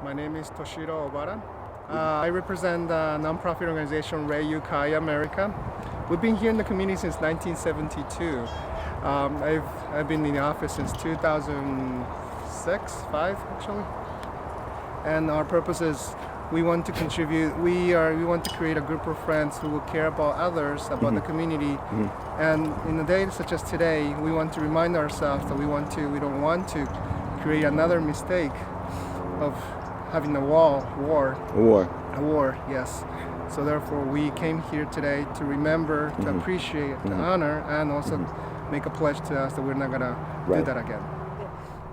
My name is Toshiro Obara. I represent the nonprofit organization Rukai Kai America. We've been here in the community since 1972. I've been in the office since 2005 actually. And our purpose is we want to contribute. We want to create a group of friends who will care about others, about the community. And in a day such as today, we want to remind ourselves that we don't want to create another mistake of having a war. Yes. So therefore, we came here today to remember, to appreciate, to honor, and also make a pledge to us that we're not gonna do that again.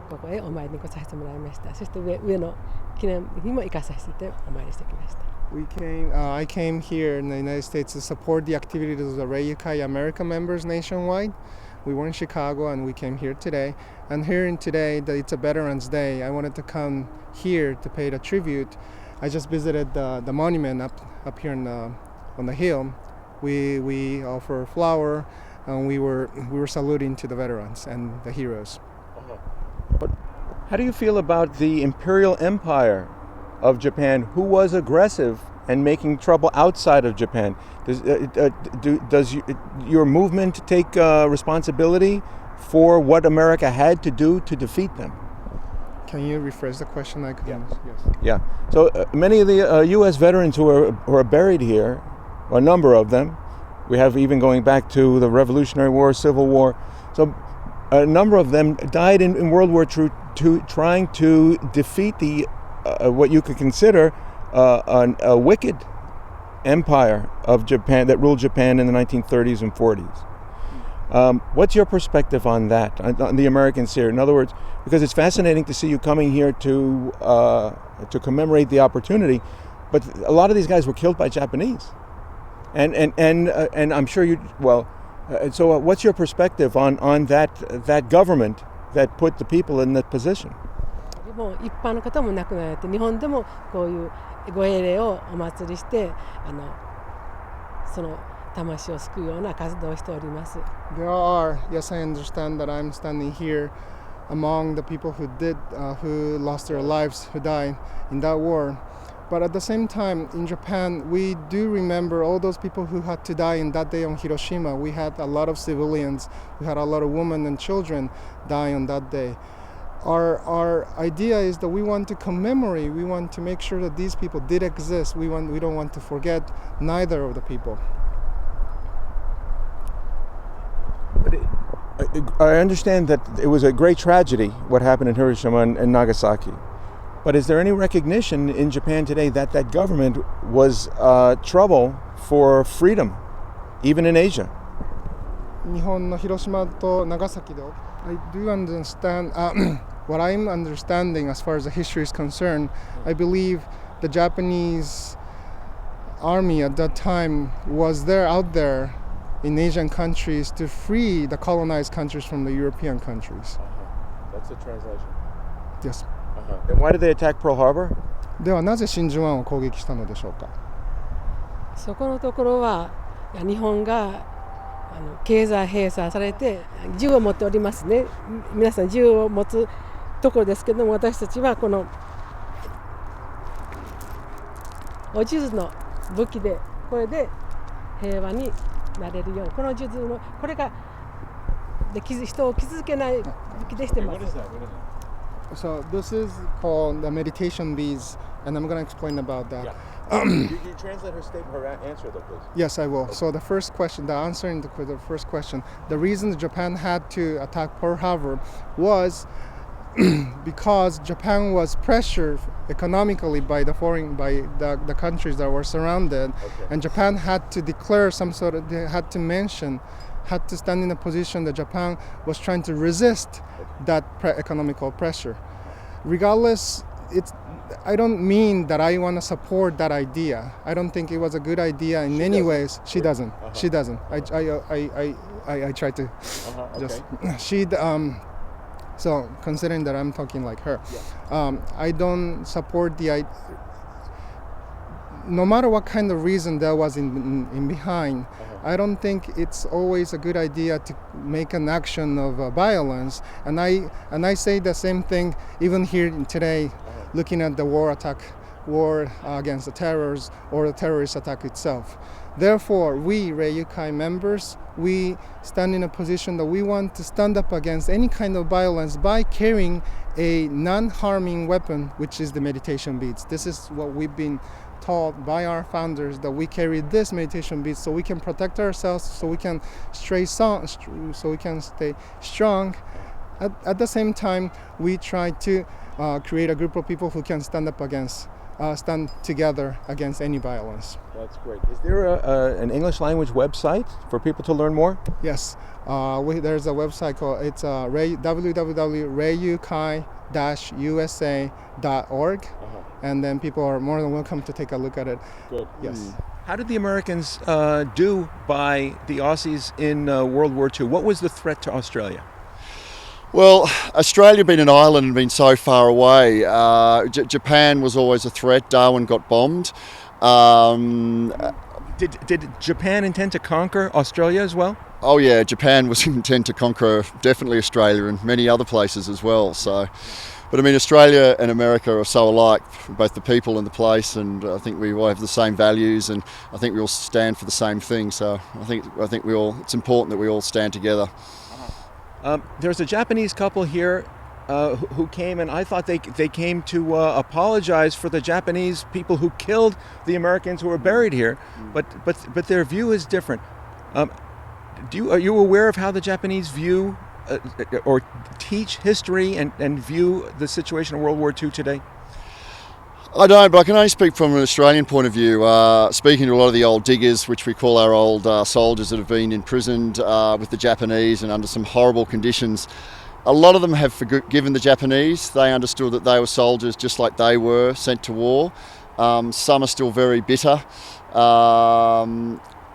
ここへお参りに来させてもらいました。そして上の記念日にも行かさせてお参りしてきました。I came here in the United States to support the activities of the Rukai America members nationwide. We were in Chicago and we came here today. And here today, that it's a Veterans Day, I wanted to come here to pay the tribute. I just visited the monument up here on the hill. We offer flower, and we were saluting to the veterans and the heroes. But how do you feel about the imperial empire of Japan, who was aggressive and making trouble outside of Japan? Does your movement take responsibility for what America had to do to defeat them? Can you rephrase the question? I couldn't. Yes. Yeah. So many of the U.S. veterans who are buried here, a number of them, we have even going back to the Revolutionary War, Civil War. So a number of them died in World War II trying to defeat the what you could consider a wicked empire of Japan that ruled Japan in the 1930s and 40s. What's your perspective on that, on the Americans here? In other words, because it's fascinating to see you coming here to commemorate the opportunity, but a lot of these guys were killed by Japanese, and I'm sure you so what's your perspective on that government that put the people in that position? もう一般の方も亡くなられて、日本でもこういうご英霊をお祭りしてその魂を救うような活動をしております。Yes, I understand that I'm standing here among the people who lost their lives, who died in that war. But at the same time, in Japan, we do remember all those people who had to die in that day on Hiroshima. We had a lot of civilians, we had a lot of women and children die on that day. Our idea is that we want to commemorate, we want to make sure that these people did exist. We don't want to forget neither of the people. But I understand that it was a great tragedy what happened in Hiroshima and Nagasaki. But is there any recognition in Japan today that that government was trouble for freedom, even in Asia? 日本の広島と長崎で I do understand what I'm understanding as far as the history is concerned. I believe the Japanese army at that time was out there in Asian countries to free the colonized countries from the European countries. That's the translation. Yes. Then why did they attack Pearl Harbor? ではなぜ真珠湾を攻撃したのでしょうか。そこのところは日本が経済閉鎖されて銃を持っておりますね。皆さん銃を持つところですけども、私たちはこのお数珠の武器でこれで平和になれるように、この数珠のこれが人を傷つけない武器でしてます。So this is called the meditation beads, and I'm going to explain about that. Yeah. You translate her answer though, please. Yes, I will. Okay. So the first question, the answer in the first question, the reason Japan had to attack Pearl Harbor was because Japan was pressured economically by the countries that were surrounded, and Japan had to declare had to stand in a position that Japan was trying to resist that economical pressure. Regardless, I don't mean that I want to support that idea. I don't think it was a good idea in many ways. She doesn't. She doesn't. I try to just so considering that I'm talking like her, I don't support the idea. No matter what kind of reason there was in behind, I don't think it's always a good idea to make an action of violence. And I say the same thing even here today. looking at the war against the terrors or the terrorist attack itself. Therefore, we Rukai members, we stand in a position that we want to stand up against any kind of violence by carrying a non-harming weapon, which is the meditation beads. This is what we've been taught by our founders, that we carry this meditation beads so we can protect ourselves, so we can stay strong. At the same time, we try to create a group of people who can stand together against any violence. That's great. Is there an English language website for people to learn more? Yes, there's a website called www.rukai-usa.org, and then people are more than welcome to take a look at it. Good. Yes. How did the Americans do by the Aussies in World War II? What was the threat to Australia? Well, Australia being an island and being so far away, Japan was always a threat. Darwin got bombed. Did Japan intend to conquer Australia as well? Oh yeah, Japan was intent to conquer definitely Australia and many other places as well. So, but I mean, Australia and America are so alike, both the people and the place, and I think we all have the same values, and I think we all stand for the same thing. So I think it's important that we all stand together. There's a Japanese couple here who came, and I thought they came to apologize for the Japanese people who killed the Americans who were buried here, but their view is different. Are you aware of how the Japanese view or teach history and view the situation in World War II today? I don't, but I can only speak from an Australian point of view. Speaking to a lot of the old diggers, which we call our old soldiers that have been imprisoned with the Japanese and under some horrible conditions, a lot of them have forgiven the Japanese. They understood that they were soldiers just like they were, sent to war. Some are still very bitter.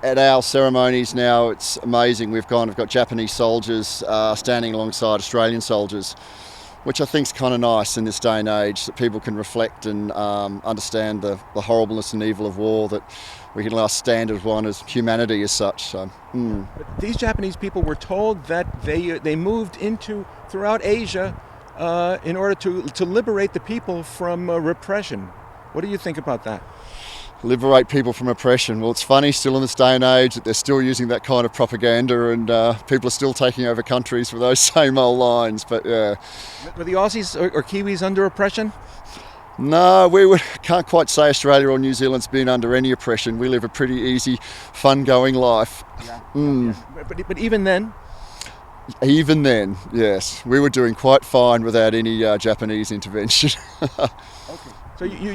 At our ceremonies now, it's amazing. We've got Japanese soldiers standing alongside Australian soldiers, which I think is kind of nice in this day and age, that people can reflect and understand the horribleness and evil of war, that we can last stand as one as humanity as such. So, But these Japanese people were told that they moved throughout Asia in order to liberate the people from repression. What do you think about that? Liberate people from oppression. Well, it's funny still in this day and age that they're still using that kind of propaganda, and people are still taking over countries with those same old lines. But yeah. Were the Aussies or Kiwis under oppression? No, can't quite say Australia or New Zealand's been under any oppression. We live a pretty easy, fun-going life. Yeah. But even then? Even then, yes. We were doing quite fine without any Japanese intervention. Okay. So you